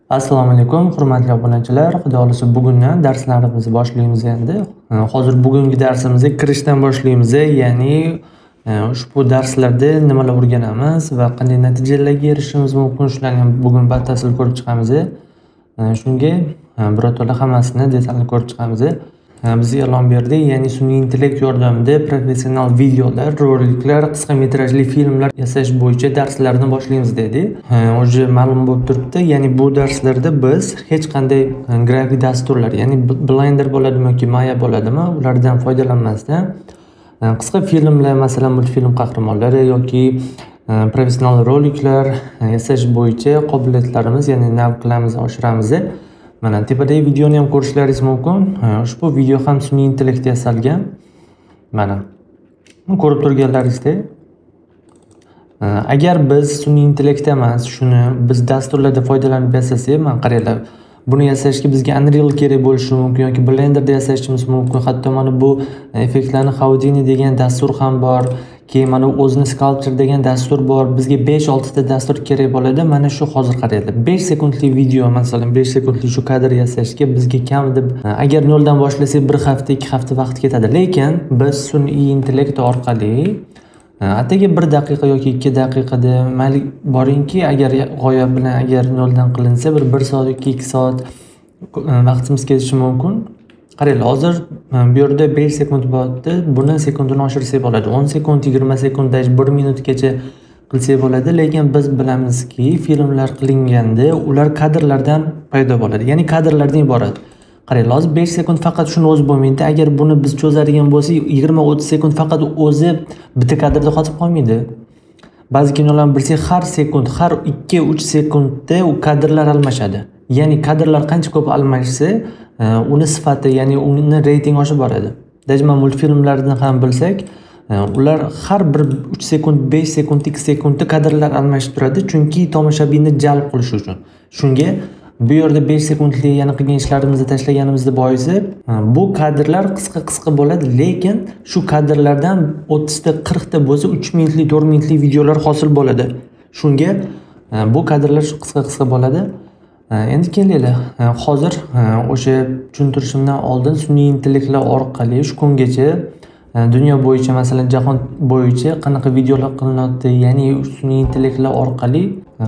Assalomu alaykum, hurmatli obunachilar. Xudo xolasa bugundan darslarimizni boshlaymiz endi. Hozir bugungi darsimizni kirishdan boshlaymiz. Ya'ni ushbu darslarda nimalar o'rganamiz va qanday natijalarga erishishimiz mumkin, shularni ham bugun batafsil ko'rib chiqamiz. Shunga birato'la hammasini detalni ko'rib chiqamiz. Biz e'lon berdik, ya'ni sun'iy intellekt yordamida professional videolar, roliklar, qisqa metrajli filmlar yasash bo'yicha darslarni boshlaymiz dedik. O'zi ma'lum bo'lib turibdi, ya'ni bu darslarda biz hech qanday grafik dasturlar, ya'ni Blender bo'ladimi yoki Maya bo'ladimi, ulardan foydalanmasdan qisqa filmlar, masalan, multfilm qahramonlari yoki professional roliklar yasash bo'yicha qobiliyatlarimiz, ya'ni navqlarimizni oshiramiz. Mana tepadagi videoni ham ko'rishlaringiz mumkin. Ushbu video ham sun'iy intellektda yasalgan. Mana ko'rib turganlaringizdek. Agar biz sun'iy intellekt emas, shuni biz dasturlarda foydalanib yasasak, mana qaranglar. Buni yasashga bizga Unreal kerak bo'lishi mumkin yoki Blenderda yasashimiz mumkin. Hatto mana bu effektlarni Houdini degan dastur ham bor. Keyin mana o'zini Sculpture degan dastur bor. Bizga 5-6 ta dastur kerak bo'ladi. Mana shu hozir qaranglar. 5 sekundlik video, masalan, 5 sekundlik shu kadr yasashga bizga kamida agar 0 dan boshlasak 1 hafta, 2 hafta vaqt ketadi. Lekin biz sun'iy intellekt orqali atigi 1 daqiqa yoki 2 daqiqada mayli boringki, agar g'oya bilan agar 0 dan qilinsa 1 soat yoki 2 soat vaqtimiz ketishi mumkin. Qaranglar, hozir bu yerda 5 sekund bo'lyapti. Buni sekundini oshirsak bo'ladi. 10 sekund, 20 sekund, 1 minutgacha qilsak bo'ladi. Lekin biz bilamizki, filmlar qilinganda ular kadrlardan paydo bo'ladi. Ya'ni kadrlardan iborat. Qaranglar, hozir 5 sekund faqat shuni o'zi bo'lmaydi. Agar buni biz cho'zadigan bo'lsak, 20-30 sekund faqat o'zi bitta kadrda qotib qolmaydi. Ba'zi kinolarni bilsak, har sekund, har 2-3 sekundda u kadrlar almashadi. Ya'ni kadrlar qancha ko'p almashsa, uni sifati, ya'ni uni reyting oshib boradi. Dajman multfilmlarni ham bilsak, ular har bir 3 sekund, 5 sekund, 2 sekundda kadrlar almashib turadi, chunki tomoshabinni jalb qilish uchun. Shunga bu yerda 5 sekundlik yana qilgan ishlarimizni tashlaganimizda boisi, bu kadrlar qisqa bo'ladi, lekin shu kadrlardan 30 ta, 40 ta bo'lsa 3 minutlik, 4 minutlik videolar hosil bo'ladi. Shunga bu kadrlar qisqa bo'ladi. Endi kelinglar, hozir o'sha tushuntirishimdan oldin sun'iy intellektlar orqali shu kungacha dunyo bo'yicha, masalan, jahon bo'yicha qanaqa videolar qilinadi, ya'ni sun'iy intellektlar orqali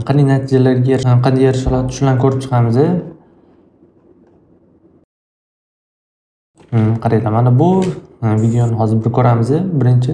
qanday natijalarga qanday erishiladi, shularni ko'rib chiqamiz. Qaranglar, mana bu videoni hozir bir ko'ramiz. Birinchi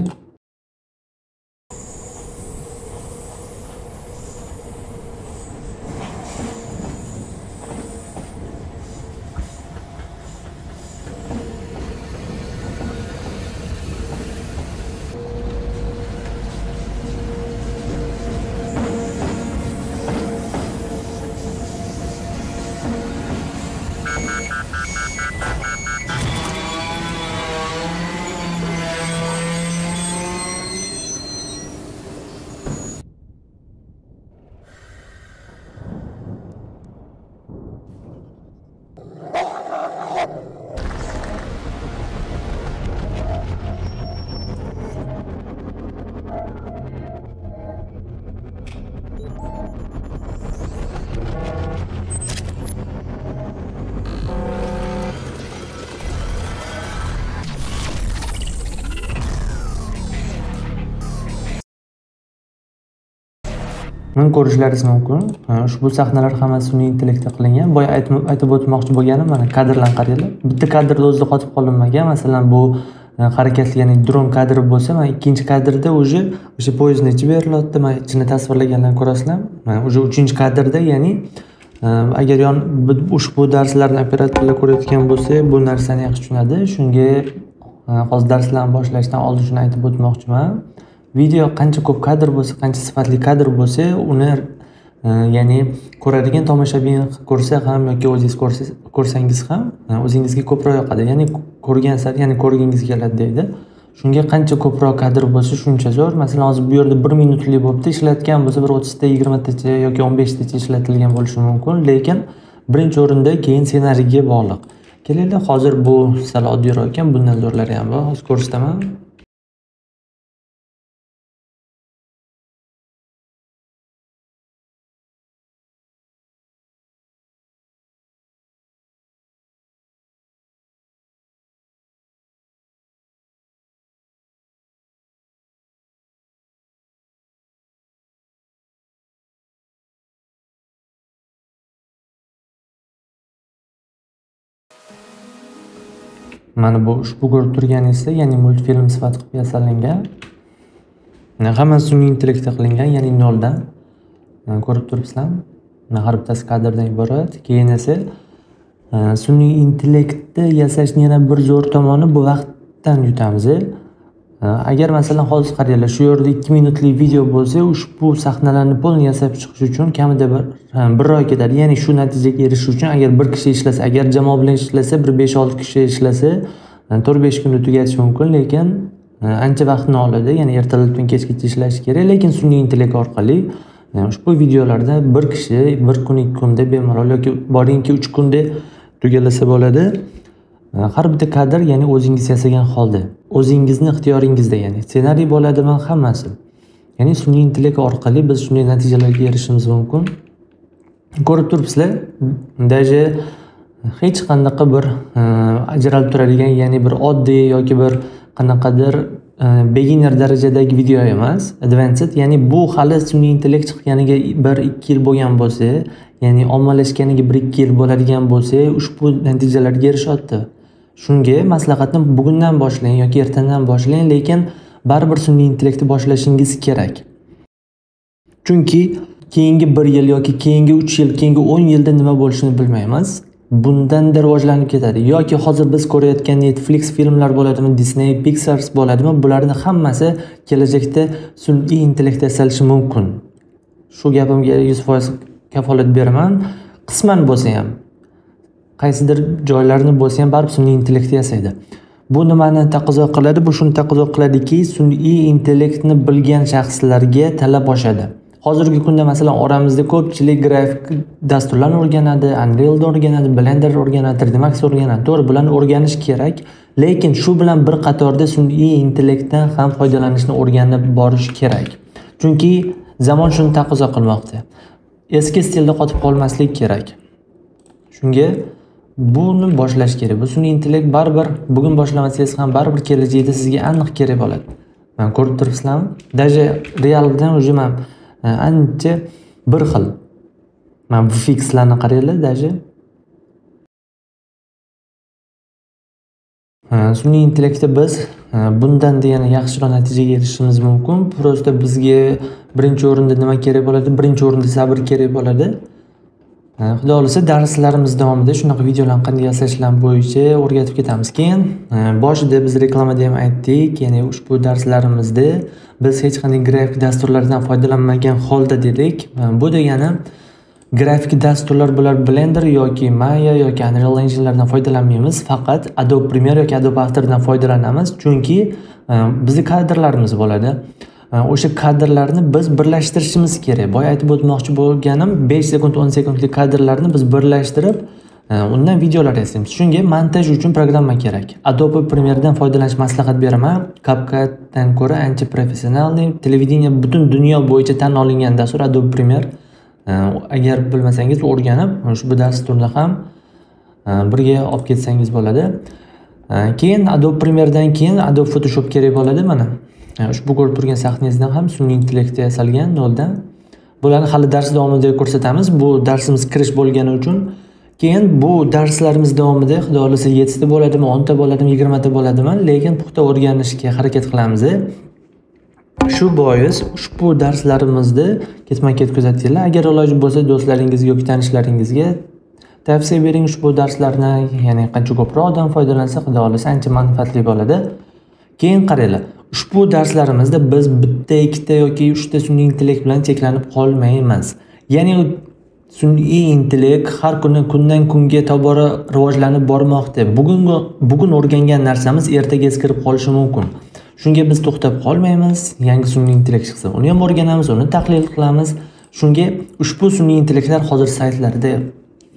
buni ko'rishlaringiz mumkin. Ushbu sahnalar hammasi sun'iy intellektda qilingan. Boya aytib o'tmoqchi bo'lganim, mana kadrlarni qaranglar. Bitta kadrda o'zida qotib qolinmagan. Masalan, bu harakatli, ya'ni dron kadri bo'lsa, mana ikkinchi kadrda o'sha poyezdni ichi berilyapti. Mana ichini tasvirlaganlarni ko'rasizlar. Mana o'sha uchinchi kadrda, ya'ni agar ushbu darslarni operatorlar ko'rayotgan bo'lsa, bu narsani yaxshi tushunadi. Shunga hozir darslarni boshlashdan oldin shuni aytib o'tmoqchiman. Video qancha ko'p kadr bo'lsa, qancha sifatli kadr bo'lsa, uni ya'ni ko'radigan tomoshabin ko'rsa ham yoki o'zingiz ko'rsangiz ham o'zingizga ko'proq yoqadi. Ya'ni ko'rgan sari, ya'ni ko'rgingiz keladi deydi. Shunga qancha ko'proq kadr bo'lsa, shuncha zo'r. Masalan, hozir bu yerda 1 minutlik bo'libdi, ishlatgan bo'lsa, bir 30 ta, 20 tacha yoki 15 tacha ishlatilgan bo'lishi mumkin, lekin birinchi o'rinda keyin ssenariyga bog'liq. Kelinglar, hozir bu sal oddiyroq ekan, bundan zo'rlari ham bor. Hozir ko'rsataman. Mana bu ushbu ko'rib turganingiz, ya'ni multfilm sifatida qilib yasallangan. Hammasi sun'iy intellektda qilingan, ya'ni noldan. Ko'rib turibsizlar. Har bittasi kadrdan iborat. Keyin esa sun'iy intellektni yasashning yana bir zo'r tomoni bu vaqtdan yutamiz. Agar masalan hozir qaranglar, shu yerda 2 minutlik video bo'lsa, ushbu sahnalarni to'liq yasab chiqish uchun kamida bir oy ketadi. Ya'ni shu natijaga erishish uchun agar bir kishi ishlasa, agar jamoa bilan ishlasa, bir 5-6 kishi ishlasa, 4-5 kunda tugatish mumkin, lekin ancha vaqtni oladi. Ya'ni ertalabdan kechgacha ishlash kerak, lekin sun'iy intellekt orqali ushbu videolarda bir kishi 1 kun, 2 kunda bemalol yoki boringki 3 kunda tugalasa bo'ladi. Har bitta kadr ya'ni o'zingiz yasagan holda, o'zingizni ixtiyoringizda, ya'ni ssenariy bo'ladimi, hammasi. Ya'ni sun'iy intellekt orqali biz shunday natijalarga erishishimiz mumkin. Ko'rib turibsizlar, даже hech qanaqa bir ajralib turadigan, ya'ni bir oddiy yoki bir qanaqadir beginner darajadagi video emas, advanced, ya'ni bu hali sun'iy intellekt chiqqaniga 1-2 yil bo'lgan bo'lsa, ya'ni ommalashganiga 1-2 yil bo'ladigan bo'lsa, ushbu natijalarga erishyapti. Shunga maslahatim, bugundan boshlang yoki ertadan boshlang, lekin baribir sun'iy intellektni boshlashingiz kerak. Chunki keyingi 1 yil yoki keyingi 3 yil, keyingi 10 yilda nima bo'lishini bilmaymiz. Bundan-da rivojlanib ketadi. Yoki hozir biz ko'rayotgan Netflix filmlar bo'ladimi, Disney, Pixar bo'ladimi, bularning hammasi kelajakda sun'iy intellekt yasalishi mumkin. Shu gapimga 100% kafolat beraman. Qisman bo'lsa ham, qaysidir joylarni bo'lsa ham baribir sun'iy intellekt yasaydi. Bu nimani taqozo qiladi? Bu shuni taqozo qiladiki, sun'iy intellektni bilgan shaxslarga talab oshadi. Hozirgi kunda masalan oramizda ko'pchilik grafik dasturlarni o'rganadi, Unreal'ni o'rganadi, Blender o'rganadi, 3D Max o'rganadi. To'g'ri, bularni o'rganish kerak, lekin shu bilan bir qatorda sun'iy intellektdan ham foydalanishni o'rganib borish kerak. Chunki zamon shuni taqozo qilmoqda. Eski stilda qotib qolmaslik kerak. Shunga buni boshlash kerak. Bu sun'iy intellekt baribir bugun boshlamasangiz ham baribir kelajakda sizga aniq kerak bo'ladi. Men ko'rib turibsizlarmi? Даже realdan уже men ancha bir xil. Men bu fixlarni qaranglar, даже sun'iy intellektda biz bundan da yana yaxshiroq natijaga erishishimiz mumkin. Prosta bizga birinchi o'rinda nima kerak bo'ladi? Birinchi o'rinda sabr kerak bo'ladi. Xudo xolasa darslarimiz davomida shunaqa videolarni qanday yasashlar bo'yicha o'rgatib ketamiz. Keyin boshida biz reklamada ham aytdik, ya'ni ushbu darslarimizda biz hech qanday grafik dasturlardan foydalanmagan holda dedik. Bu degani grafik dasturlar bular Blender yoki Maya yoki Unreal Engine'lardan foydalanmaymiz, faqat Adobe Premiere yoki Adobe After'dan foydalanamiz, chunki bizning kadrlarimiz bo'ladi. O'sha kadrlarni biz birlashtirishimiz kerak. Boya aytib o'tmoqchi bo'lganim, 5 sekund, 10 sekundlik kadrlarni biz birlashtirib, undan videolar yasaymiz. Shunga montaj uchun programma kerak. Adobe Premiere'dan foydalanish maslahat beraman. CapCut'dan ko'ra ancha professional, televideniya butun dunyo bo'yicha tan olingan dastur Adobe Premiere. Agar bilmasangiz o'rganib, ushbu dasturni ham birga olib ketsangiz bo'ladi. Keyin Adobe Premiere'dan keyin Adobe Photoshop kerak bo'ladi mana. Ushbu ko'rib turgan sahnangizdan ham sun'iy intellektda yasalgan noldan. Bularni hali dars davomida ko'rsatamiz. Bu darsimiz kirish bo'lgani uchun. Keyin bu darslarimiz davomida xudo xolasa 7 ta bo'ladimi, 10 ta bo'ladimi, 20 ta bo'ladimi, lekin puxta o'rganishga harakat qilamiz. Shu bois ushbu darslarimizda ketma-ket kuzatinglar. Agar iloji bo'lsa do'stlaringizga yoki tanishlaringizga tavsiya bering ushbu darslarni, ya'ni qancha ko'proq odam foydalansa, xudo xolasa ancha manfaatli bo'ladi. Keyin qaranglar. Ushbu darslarimizda biz bitta, ikkita yoki 3 ta sun'iy intellekt bilan cheklanib qolmaymiz. Ya'ni sun'iy intellekt har kuni kundan kunga tobora rivojlanib bormoqda. Bugun o'rgangan narsamiz ertaga eskirib qolishi mumkin. Shunga biz to'xtab qolmaymiz. Yangi sun'iy intellekt chiqsa, uni ham o'rganamiz, uni tahlil qilamiz. Shunga ushbu sun'iy intellektlar hozir saytlarda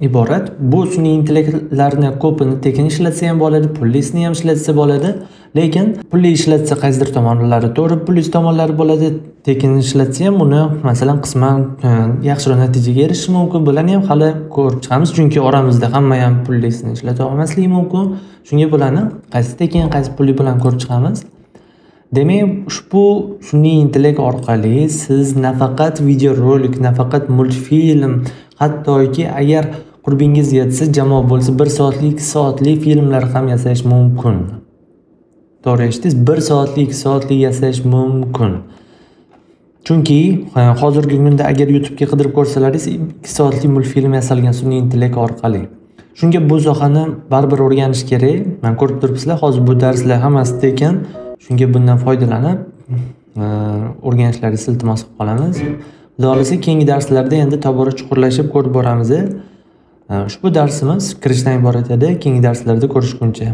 iborat. Bu sun'iy intellektlarni ko'pini tekin ishlatsa ham bo'ladi, pullisini ham ishlatsa bo'ladi. Lekin pulli ishlatsa qaysidir tomonlari to'g'ri, pulli tomonlari bo'ladi. Tekin ishlatsa ham uni masalan qisman yaxshiroq natijaga erishish mumkin. Bularni ham hali ko'rib chiqamiz, chunki oramizda hamma ham pullisini ishlata olmasligi mumkin. Shunga bularni qaysi tekin, qaysi pulli bilan ko'rib chiqamiz. Demak, ushbu sun'iy intellekt orqali siz nafaqat videorolik, nafaqat multfilm, hattoki agar qurbingiz yetsa, jamoa bo'lsa 1 soatli, 2 soatli filmlar ham yasash mumkin. To'g'ri eshitdingiz, 1 soatli, 2 soatli yasash mumkin. Chunki hozirgi kunda agar YouTube'ga qidirib ko'rsalaringiz 2 soatli multfilm yasalgan sun'iy intellekt orqali. Shunga bu sohani baribir o'rganish kerak. Men ko'rib turibsizlar, hozir bu darslar hammasida ekan. Shunga bundan foydalanib o'rganishlaringizni iltimos qilib qolamiz. Xudo xolasa keyingi darslarda endi tobora chuqurlashib ko'rib boramiz. Ushbu darsimiz kirishdan iborat edi. Keyingi darslarda ko'rishguncha